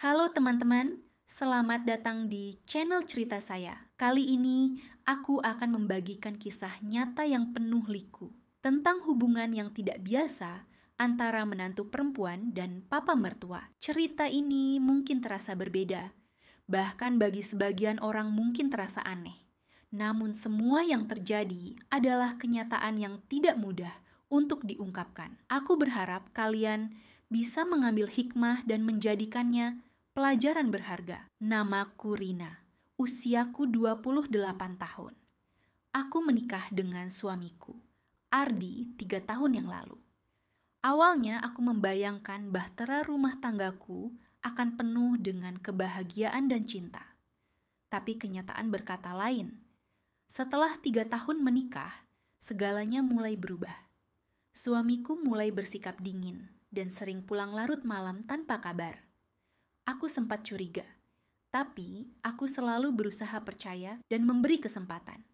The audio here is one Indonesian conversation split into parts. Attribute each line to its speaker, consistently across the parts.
Speaker 1: Halo teman-teman, selamat datang di channel cerita saya. Kali ini aku akan membagikan kisah nyata yang penuh liku tentang hubungan yang tidak biasa antara menantu perempuan dan papa mertua. Cerita ini mungkin terasa berbeda, bahkan bagi sebagian orang mungkin terasa aneh. Namun semua yang terjadi adalah kenyataan yang tidak mudah untuk diungkapkan. Aku berharap kalian bisa mengambil hikmah dan menjadikannya pelajaran berharga. Namaku Rina, usiaku 28 tahun. Aku menikah dengan suamiku, Ardi, 3 tahun yang lalu. Awalnya aku membayangkan bahtera rumah tanggaku akan penuh dengan kebahagiaan dan cinta. Tapi kenyataan berkata lain. Setelah 3 tahun menikah, segalanya mulai berubah. Suamiku mulai bersikap dingin dan sering pulang larut malam tanpa kabar. Aku sempat curiga, tapi aku selalu berusaha percaya dan memberi kesempatan.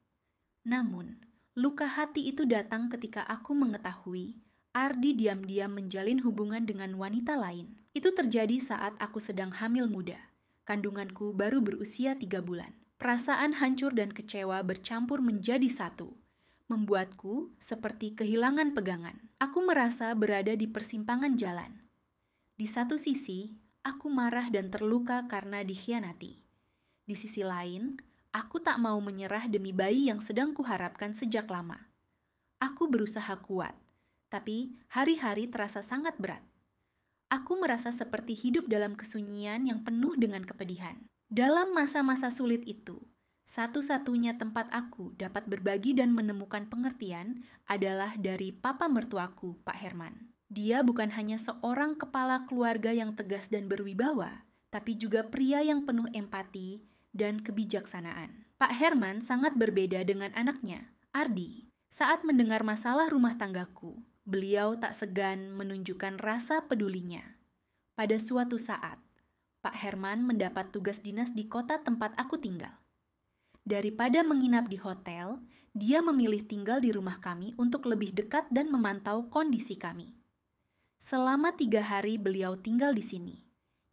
Speaker 1: Namun, luka hati itu datang ketika aku mengetahui Ardi diam-diam menjalin hubungan dengan wanita lain. Itu terjadi saat aku sedang hamil muda. Kandunganku baru berusia 3 bulan. Perasaan hancur dan kecewa bercampur menjadi satu, membuatku seperti kehilangan pegangan. Aku merasa berada di persimpangan jalan. Di satu sisi, aku marah dan terluka karena dikhianati. Di sisi lain, aku tak mau menyerah demi bayi yang sedang kuharapkan sejak lama. Aku berusaha kuat, tapi hari-hari terasa sangat berat. Aku merasa seperti hidup dalam kesunyian yang penuh dengan kepedihan. Dalam masa-masa sulit itu, satu-satunya tempat aku dapat berbagi dan menemukan pengertian adalah dari papa mertuaku, Pak Herman. Dia bukan hanya seorang kepala keluarga yang tegas dan berwibawa, tapi juga pria yang penuh empati dan kebijaksanaan. Pak Herman sangat berbeda dengan anaknya, Ardi. Saat mendengar masalah rumah tanggaku, beliau tak segan menunjukkan rasa pedulinya. Pada suatu saat, Pak Herman mendapat tugas dinas di kota tempat aku tinggal. Daripada menginap di hotel, dia memilih tinggal di rumah kami untuk lebih dekat dan memantau kondisi kami. Selama 3 hari beliau tinggal di sini.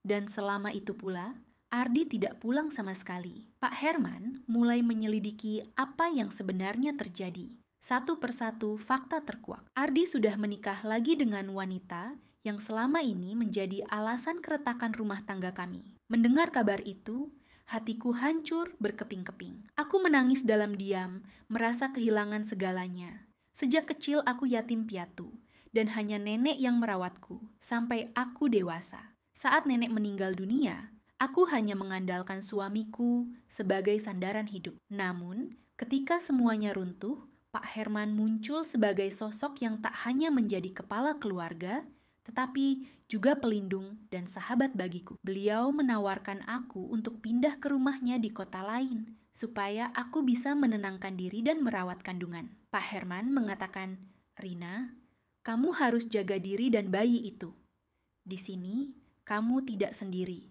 Speaker 1: Dan selama itu pula, Ardi tidak pulang sama sekali. Pak Herman mulai menyelidiki apa yang sebenarnya terjadi. Satu persatu fakta terkuak. Ardi sudah menikah lagi dengan wanita yang selama ini menjadi alasan keretakan rumah tangga kami. Mendengar kabar itu, hatiku hancur berkeping-keping. Aku menangis dalam diam, merasa kehilangan segalanya. Sejak kecil aku yatim piatu, dan hanya nenek yang merawatku sampai aku dewasa. Saat nenek meninggal dunia, aku hanya mengandalkan suamiku sebagai sandaran hidup. Namun, ketika semuanya runtuh, Pak Herman muncul sebagai sosok yang tak hanya menjadi kepala keluarga, tetapi juga pelindung dan sahabat bagiku. Beliau menawarkan aku untuk pindah ke rumahnya di kota lain, supaya aku bisa menenangkan diri dan merawat kandungan. Pak Herman mengatakan, "Rina, kamu harus jaga diri dan bayi itu. Di sini, kamu tidak sendiri."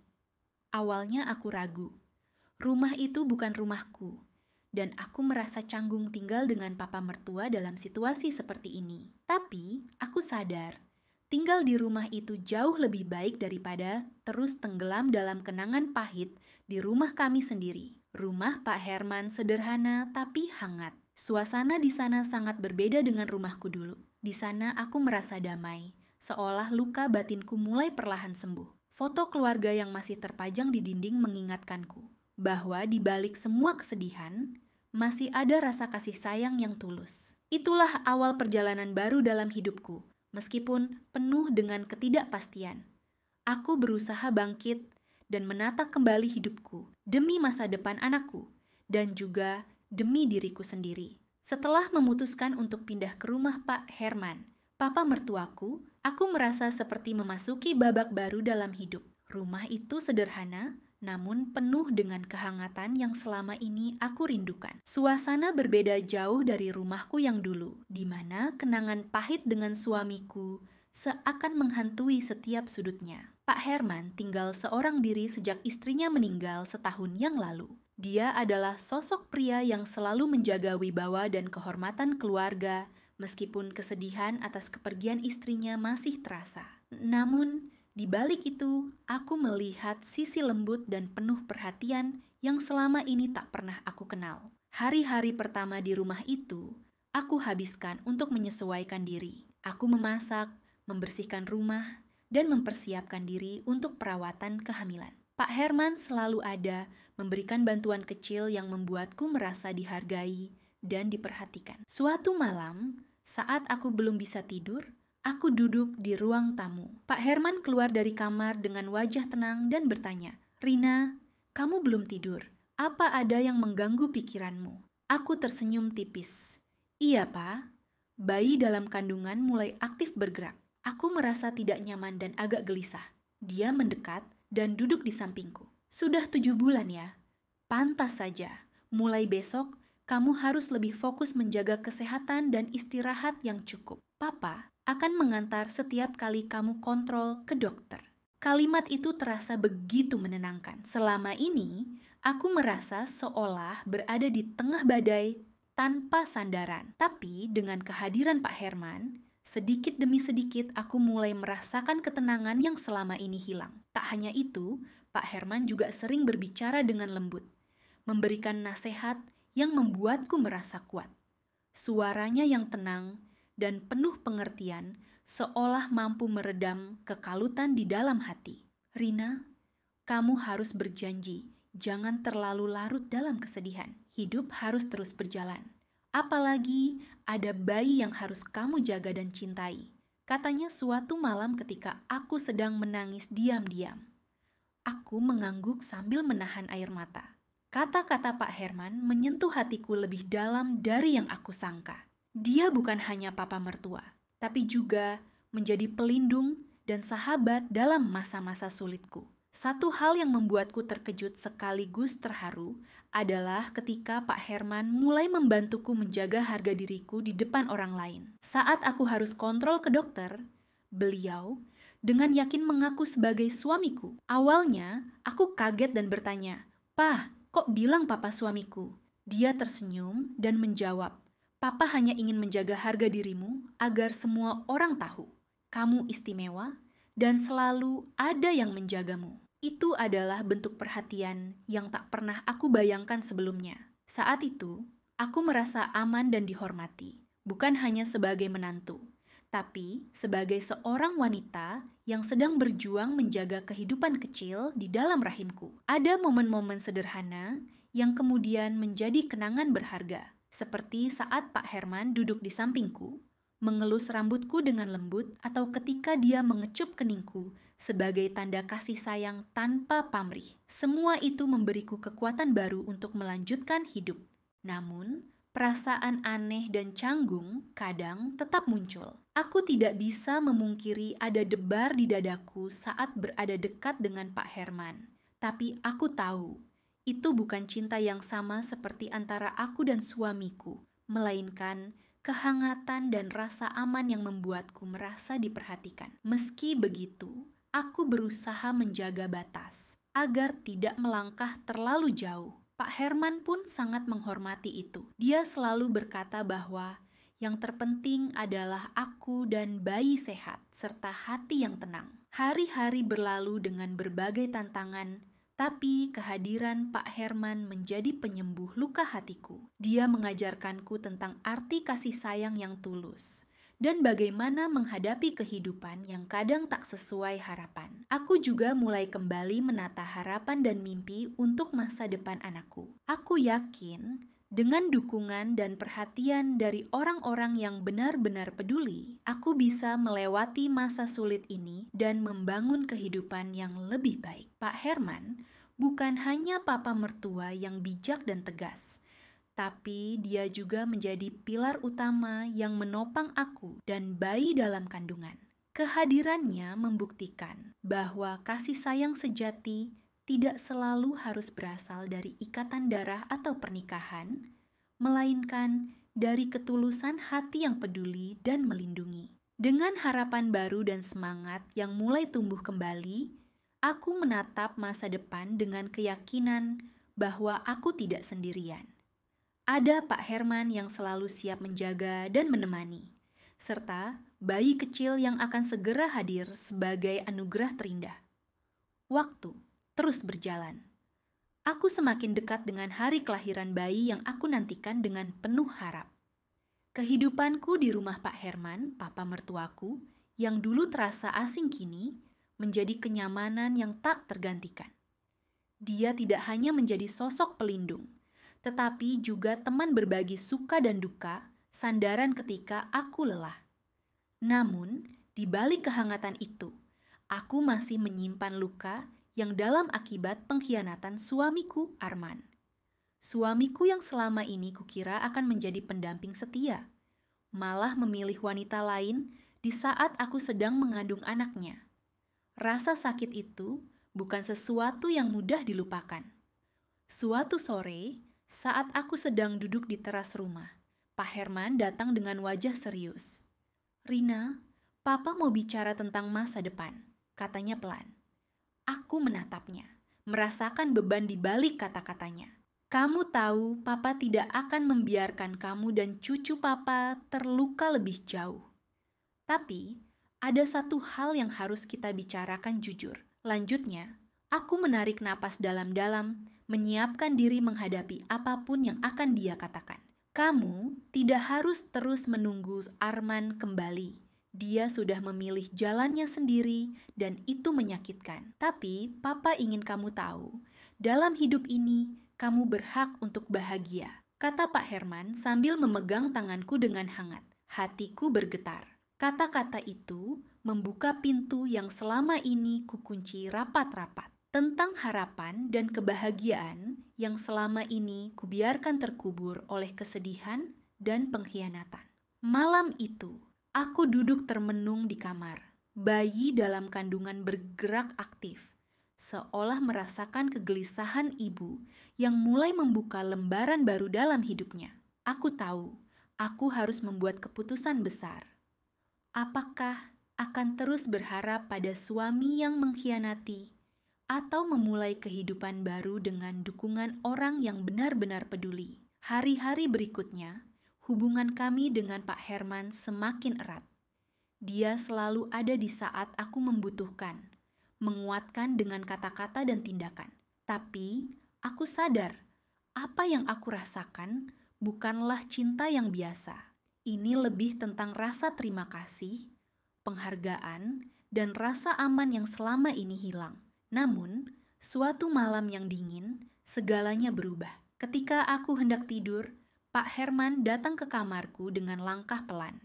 Speaker 1: Awalnya aku ragu. Rumah itu bukan rumahku, dan aku merasa canggung tinggal dengan papa mertua dalam situasi seperti ini. Tapi, aku sadar, tinggal di rumah itu jauh lebih baik daripada terus tenggelam dalam kenangan pahit di rumah kami sendiri. Rumah Pak Herman sederhana tapi hangat. Suasana di sana sangat berbeda dengan rumahku dulu. Di sana aku merasa damai, seolah luka batinku mulai perlahan sembuh. Foto keluarga yang masih terpajang di dinding mengingatkanku bahwa di balik semua kesedihan, masih ada rasa kasih sayang yang tulus. Itulah awal perjalanan baru dalam hidupku, meskipun penuh dengan ketidakpastian. Aku berusaha bangkit dan menata kembali hidupku demi masa depan anakku dan juga demi diriku sendiri. Setelah memutuskan untuk pindah ke rumah Pak Herman, papa mertuaku, aku merasa seperti memasuki babak baru dalam hidup. Rumah itu sederhana, namun penuh dengan kehangatan yang selama ini aku rindukan. Suasana berbeda jauh dari rumahku yang dulu, di mana kenangan pahit dengan suamiku seakan menghantui setiap sudutnya. Pak Herman tinggal seorang diri sejak istrinya meninggal setahun yang lalu. Dia adalah sosok pria yang selalu menjaga wibawa dan kehormatan keluarga, meskipun kesedihan atas kepergian istrinya masih terasa. Namun, Di balik itu, aku melihat sisi lembut dan penuh perhatian yang selama ini tak pernah aku kenal. Hari-hari pertama di rumah itu, aku habiskan untuk menyesuaikan diri. Aku memasak, membersihkan rumah, dan mempersiapkan diri untuk perawatan kehamilan. Pak Herman selalu ada, memberikan bantuan kecil yang membuatku merasa dihargai dan diperhatikan. Suatu malam, saat aku belum bisa tidur, aku duduk di ruang tamu. Pak Herman keluar dari kamar dengan wajah tenang dan bertanya, "Rina, kamu belum tidur? Apa ada yang mengganggu pikiranmu?" Aku tersenyum tipis. "Iya, Pak." Bayi dalam kandungan mulai aktif bergerak. Aku merasa tidak nyaman dan agak gelisah. Dia mendekat dan duduk di sampingku. "Sudah 7 bulan ya? Pantas saja. Mulai besok, kamu harus lebih fokus menjaga kesehatan dan istirahat yang cukup. Papa akan mengantar setiap kali kamu kontrol ke dokter." Kalimat itu terasa begitu menenangkan. Selama ini, aku merasa seolah berada di tengah badai tanpa sandaran. Tapi dengan kehadiran Pak Herman, sedikit demi sedikit aku mulai merasakan ketenangan yang selama ini hilang. Tak hanya itu, Pak Herman juga sering berbicara dengan lembut, memberikan nasihat yang membuatku merasa kuat. Suaranya yang tenang dan penuh pengertian seolah mampu meredam kekalutan di dalam hati. "Rina, kamu harus berjanji jangan terlalu larut dalam kesedihan. Hidup harus terus berjalan. Apalagi ada bayi yang harus kamu jaga dan cintai," katanya suatu malam ketika aku sedang menangis diam-diam. Aku mengangguk sambil menahan air mata. Kata-kata Pak Herman menyentuh hatiku lebih dalam dari yang aku sangka. Dia bukan hanya papa mertua, tapi juga menjadi pelindung dan sahabat dalam masa-masa sulitku. Satu hal yang membuatku terkejut sekaligus terharu adalah ketika Pak Herman mulai membantuku menjaga harga diriku di depan orang lain. Saat aku harus kontrol ke dokter, beliau dengan yakin mengaku sebagai suamiku. Awalnya, aku kaget dan bertanya, "Pah, kok bilang papa suamiku?" Dia tersenyum dan menjawab, "Papa hanya ingin menjaga harga dirimu agar semua orang tahu kamu istimewa dan selalu ada yang menjagamu." Itu adalah bentuk perhatian yang tak pernah aku bayangkan sebelumnya. Saat itu, aku merasa aman dan dihormati, bukan hanya sebagai menantu, tapi sebagai seorang wanita yang sedang berjuang menjaga kehidupan kecil di dalam rahimku. Ada momen-momen sederhana yang kemudian menjadi kenangan berharga, seperti saat Pak Herman duduk di sampingku, mengelus rambutku dengan lembut, atau ketika dia mengecup keningku sebagai tanda kasih sayang tanpa pamrih. Semua itu memberiku kekuatan baru untuk melanjutkan hidup. Namun, perasaan aneh dan canggung kadang tetap muncul. Aku tidak bisa memungkiri ada debar di dadaku saat berada dekat dengan Pak Herman. Tapi aku tahu, itu bukan cinta yang sama seperti antara aku dan suamiku, melainkan kehangatan dan rasa aman yang membuatku merasa diperhatikan. Meski begitu, aku berusaha menjaga batas agar tidak melangkah terlalu jauh. Pak Herman pun sangat menghormati itu. Dia selalu berkata bahwa yang terpenting adalah aku dan bayi sehat, serta hati yang tenang. Hari-hari berlalu dengan berbagai tantangan, tapi kehadiran Pak Herman menjadi penyembuh luka hatiku. Dia mengajarkanku tentang arti kasih sayang yang tulus dan bagaimana menghadapi kehidupan yang kadang tak sesuai harapan. Aku juga mulai kembali menata harapan dan mimpi untuk masa depan anakku. Aku yakin dengan dukungan dan perhatian dari orang-orang yang benar-benar peduli, aku bisa melewati masa sulit ini dan membangun kehidupan yang lebih baik. Pak Herman bukan hanya papa mertua yang bijak dan tegas, tapi dia juga menjadi pilar utama yang menopang aku dan bayi dalam kandungan. Kehadirannya membuktikan bahwa kasih sayang sejati tidak selalu harus berasal dari ikatan darah atau pernikahan, melainkan dari ketulusan hati yang peduli dan melindungi. Dengan harapan baru dan semangat yang mulai tumbuh kembali, aku menatap masa depan dengan keyakinan bahwa aku tidak sendirian. Ada Pak Herman yang selalu siap menjaga dan menemani, serta bayi kecil yang akan segera hadir sebagai anugerah terindah. Waktu terus berjalan. Aku semakin dekat dengan hari kelahiran bayi yang aku nantikan dengan penuh harap. Kehidupanku di rumah Pak Herman, papa mertuaku, yang dulu terasa asing kini, menjadi kenyamanan yang tak tergantikan. Dia tidak hanya menjadi sosok pelindung, tetapi juga teman berbagi suka dan duka, sandaran ketika aku lelah. Namun, di balik kehangatan itu, aku masih menyimpan luka yang dalam akibat pengkhianatan suamiku Arman. Suamiku yang selama ini kukira akan menjadi pendamping setia, malah memilih wanita lain di saat aku sedang mengandung anaknya. Rasa sakit itu bukan sesuatu yang mudah dilupakan. Suatu sore, saat aku sedang duduk di teras rumah, Pak Herman datang dengan wajah serius. "Rina, Papa mau bicara tentang masa depan," katanya pelan. Aku menatapnya, merasakan beban di balik kata-katanya. "Kamu tahu Papa tidak akan membiarkan kamu dan cucu Papa terluka lebih jauh. Tapi, ada satu hal yang harus kita bicarakan jujur." Lanjutnya, aku menarik napas dalam-dalam, menyiapkan diri menghadapi apapun yang akan dia katakan. "Kamu tidak harus terus menunggu Arman kembali. Dia sudah memilih jalannya sendiri dan itu menyakitkan. Tapi Papa ingin kamu tahu, dalam hidup ini kamu berhak untuk bahagia," kata Pak Herman sambil memegang tanganku dengan hangat. Hatiku bergetar. Kata-kata itu membuka pintu yang selama ini kukunci rapat-rapat. Tentang harapan dan kebahagiaan yang selama ini kubiarkan terkubur oleh kesedihan dan pengkhianatan. Malam itu, aku duduk termenung di kamar. Bayi dalam kandungan bergerak aktif, seolah merasakan kegelisahan ibu yang mulai membuka lembaran baru dalam hidupnya. Aku tahu, aku harus membuat keputusan besar. Apakah akan terus berharap pada suami yang mengkhianati, atau memulai kehidupan baru dengan dukungan orang yang benar-benar peduli? Hari-hari berikutnya, hubungan kami dengan Pak Herman semakin erat. Dia selalu ada di saat aku membutuhkan, menguatkan dengan kata-kata dan tindakan. Tapi, aku sadar, apa yang aku rasakan bukanlah cinta yang biasa. Ini lebih tentang rasa terima kasih, penghargaan, dan rasa aman yang selama ini hilang. Namun, suatu malam yang dingin, segalanya berubah. Ketika aku hendak tidur, Pak Herman datang ke kamarku dengan langkah pelan.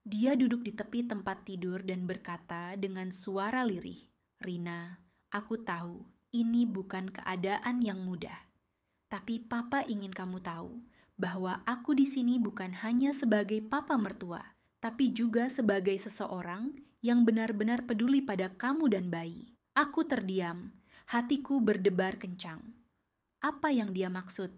Speaker 1: Dia duduk di tepi tempat tidur dan berkata dengan suara lirih, "Rina, aku tahu ini bukan keadaan yang mudah. Tapi Papa ingin kamu tahu bahwa aku di sini bukan hanya sebagai papa mertua, tapi juga sebagai seseorang yang benar-benar peduli pada kamu dan bayi." Aku terdiam, hatiku berdebar kencang. Apa yang dia maksud?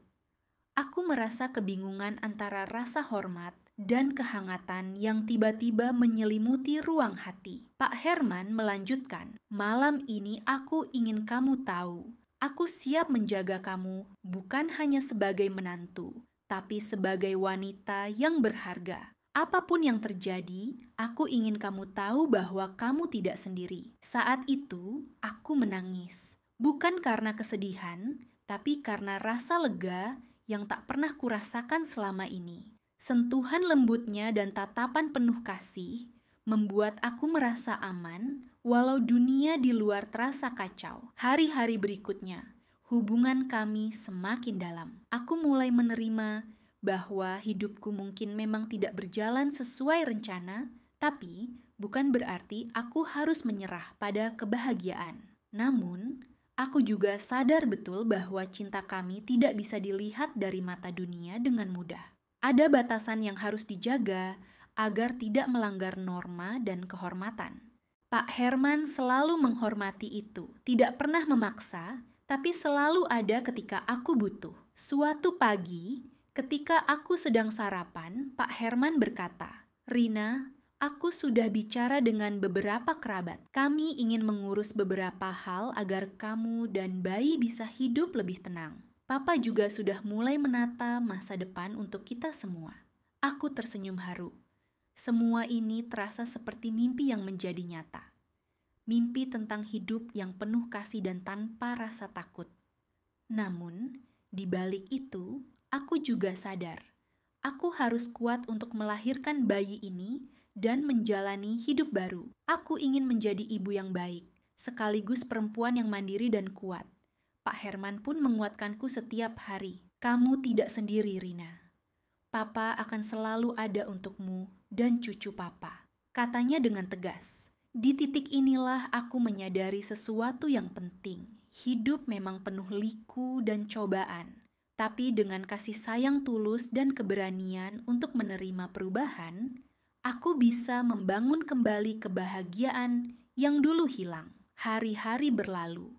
Speaker 1: Aku merasa kebingungan antara rasa hormat dan kehangatan yang tiba-tiba menyelimuti ruang hati. Pak Herman melanjutkan, "Malam ini aku ingin kamu tahu, aku siap menjaga kamu bukan hanya sebagai menantu, tapi sebagai wanita yang berharga. Apapun yang terjadi, aku ingin kamu tahu bahwa kamu tidak sendiri." Saat itu, aku menangis. Bukan karena kesedihan, tapi karena rasa lega yang tak pernah kurasakan selama ini. Sentuhan lembutnya dan tatapan penuh kasih membuat aku merasa aman, walau dunia di luar terasa kacau. Hari-hari berikutnya, hubungan kami semakin dalam. Aku mulai menerima bahwa hidupku mungkin memang tidak berjalan sesuai rencana, tapi bukan berarti aku harus menyerah pada kebahagiaan. Namun, aku juga sadar betul bahwa cinta kami tidak bisa dilihat dari mata dunia dengan mudah. Ada batasan yang harus dijaga agar tidak melanggar norma dan kehormatan. Pak Herman selalu menghormati itu, tidak pernah memaksa, tapi selalu ada ketika aku butuh. Suatu pagi, ketika aku sedang sarapan, Pak Herman berkata, "Rina, aku sudah bicara dengan beberapa kerabat. Kami ingin mengurus beberapa hal agar kamu dan bayi bisa hidup lebih tenang. Papa juga sudah mulai menata masa depan untuk kita semua." Aku tersenyum haru. Semua ini terasa seperti mimpi yang menjadi nyata. Mimpi tentang hidup yang penuh kasih dan tanpa rasa takut. Namun, di balik itu, aku juga sadar, aku harus kuat untuk melahirkan bayi ini dan menjalani hidup baru. Aku ingin menjadi ibu yang baik, sekaligus perempuan yang mandiri dan kuat. Pak Herman pun menguatkanku setiap hari. Kamu tidak sendiri, Rina. Papa akan selalu ada untukmu dan cucu papa, katanya dengan tegas. Di titik inilah aku menyadari sesuatu yang penting. Hidup memang penuh liku dan cobaan, tapi dengan kasih sayang tulus dan keberanian untuk menerima perubahan, aku bisa membangun kembali kebahagiaan yang dulu hilang. Hari-hari berlalu,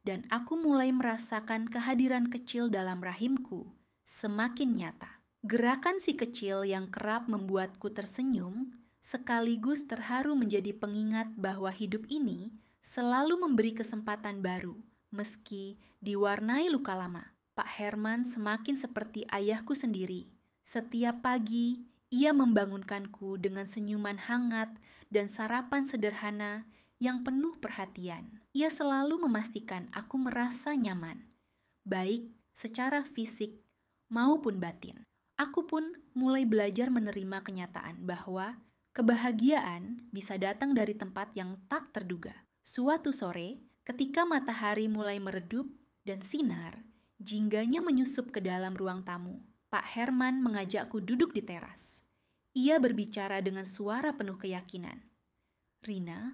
Speaker 1: dan aku mulai merasakan kehadiran kecil dalam rahimku semakin nyata. Gerakan si kecil yang kerap membuatku tersenyum, sekaligus terharu menjadi pengingat bahwa hidup ini selalu memberi kesempatan baru, meski diwarnai luka lama. Pak Herman semakin seperti ayahku sendiri. Setiap pagi, ia membangunkanku dengan senyuman hangat dan sarapan sederhana yang penuh perhatian. Ia selalu memastikan aku merasa nyaman, baik secara fisik maupun batin. Aku pun mulai belajar menerima kenyataan bahwa kebahagiaan bisa datang dari tempat yang tak terduga. Suatu sore, ketika matahari mulai meredup dan sinar, jingganya menyusup ke dalam ruang tamu. Pak Herman mengajakku duduk di teras. Ia berbicara dengan suara penuh keyakinan. Rina,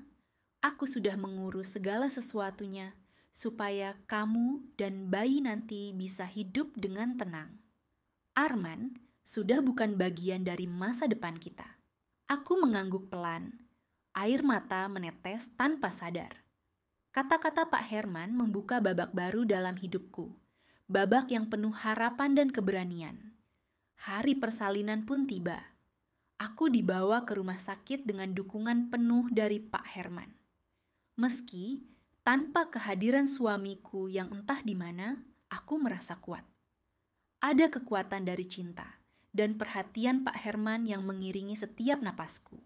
Speaker 1: aku sudah mengurus segala sesuatunya supaya kamu dan bayi nanti bisa hidup dengan tenang. Arman sudah bukan bagian dari masa depan kita. Aku mengangguk pelan. Air mata menetes tanpa sadar. Kata-kata Pak Herman membuka babak baru dalam hidupku. Babak yang penuh harapan dan keberanian. Hari persalinan pun tiba. Aku dibawa ke rumah sakit dengan dukungan penuh dari Pak Herman. Meski tanpa kehadiran suamiku yang entah di mana, aku merasa kuat. Ada kekuatan dari cinta dan perhatian Pak Herman yang mengiringi setiap napasku.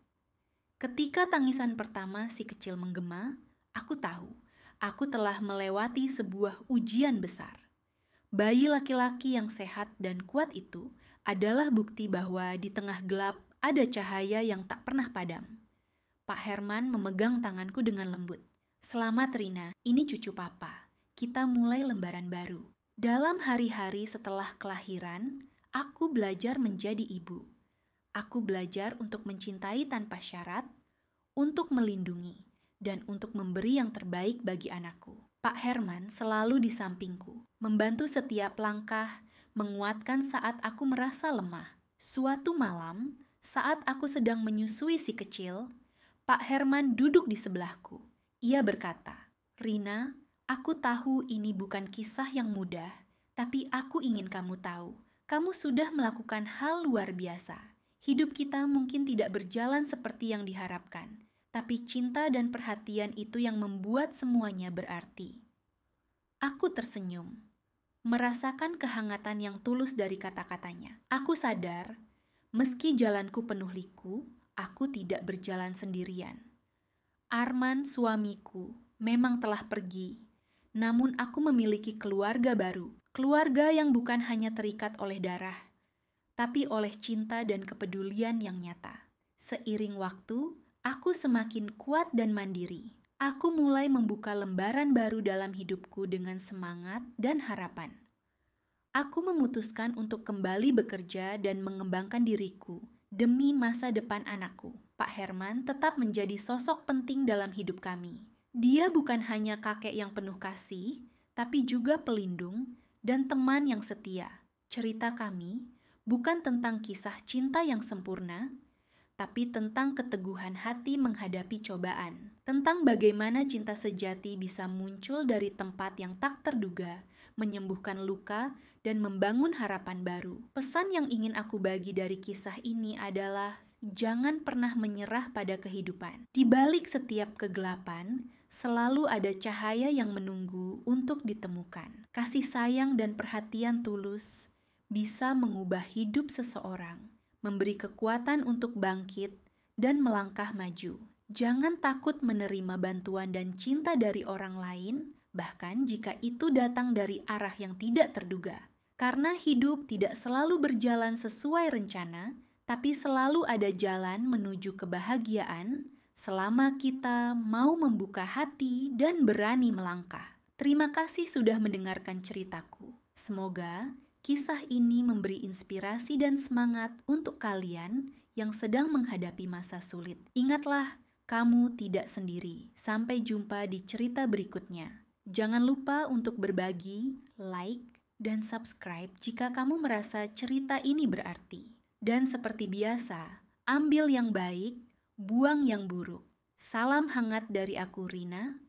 Speaker 1: Ketika tangisan pertama si kecil menggema, aku tahu aku telah melewati sebuah ujian besar. Bayi laki-laki yang sehat dan kuat itu adalah bukti bahwa di tengah gelap ada cahaya yang tak pernah padam. Pak Herman memegang tanganku dengan lembut. Selamat Rina, ini cucu papa. Kita mulai lembaran baru. Dalam hari-hari setelah kelahiran, aku belajar menjadi ibu. Aku belajar untuk mencintai tanpa syarat, untuk melindungi, dan untuk memberi yang terbaik bagi anakku. Pak Herman selalu di sampingku, membantu setiap langkah, menguatkan saat aku merasa lemah. Suatu malam, saat aku sedang menyusui si kecil, Pak Herman duduk di sebelahku. Ia berkata, Rina, aku tahu ini bukan kisah yang mudah, tapi aku ingin kamu tahu, kamu sudah melakukan hal luar biasa. Hidup kita mungkin tidak berjalan seperti yang diharapkan, tapi cinta dan perhatian itu yang membuat semuanya berarti. Aku tersenyum, merasakan kehangatan yang tulus dari kata-katanya. Aku sadar, meski jalanku penuh liku, aku tidak berjalan sendirian. Arman suamiku memang telah pergi, namun aku memiliki keluarga baru. Keluarga yang bukan hanya terikat oleh darah, tapi oleh cinta dan kepedulian yang nyata. Seiring waktu, aku semakin kuat dan mandiri. Aku mulai membuka lembaran baru dalam hidupku dengan semangat dan harapan. Aku memutuskan untuk kembali bekerja dan mengembangkan diriku demi masa depan anakku. Pak Herman tetap menjadi sosok penting dalam hidup kami. Dia bukan hanya kakek yang penuh kasih, tapi juga pelindung dan teman yang setia. Cerita kami bukan tentang kisah cinta yang sempurna, tapi tentang keteguhan hati menghadapi cobaan. Tentang bagaimana cinta sejati bisa muncul dari tempat yang tak terduga, menyembuhkan luka, dan membangun harapan baru. Pesan yang ingin aku bagi dari kisah ini adalah jangan pernah menyerah pada kehidupan. Di balik setiap kegelapan, selalu ada cahaya yang menunggu untuk ditemukan. Kasih sayang dan perhatian tulus bisa mengubah hidup seseorang, memberi kekuatan untuk bangkit dan melangkah maju. Jangan takut menerima bantuan dan cinta dari orang lain, bahkan jika itu datang dari arah yang tidak terduga. Karena hidup tidak selalu berjalan sesuai rencana, tapi selalu ada jalan menuju kebahagiaan selama kita mau membuka hati dan berani melangkah. Terima kasih sudah mendengarkan ceritaku. Semoga kisah ini memberi inspirasi dan semangat untuk kalian yang sedang menghadapi masa sulit. Ingatlah, kamu tidak sendiri. Sampai jumpa di cerita berikutnya. Jangan lupa untuk berbagi, like, dan subscribe jika kamu merasa cerita ini berarti. Dan seperti biasa, ambil yang baik, buang yang buruk. Salam hangat dari aku, Rina.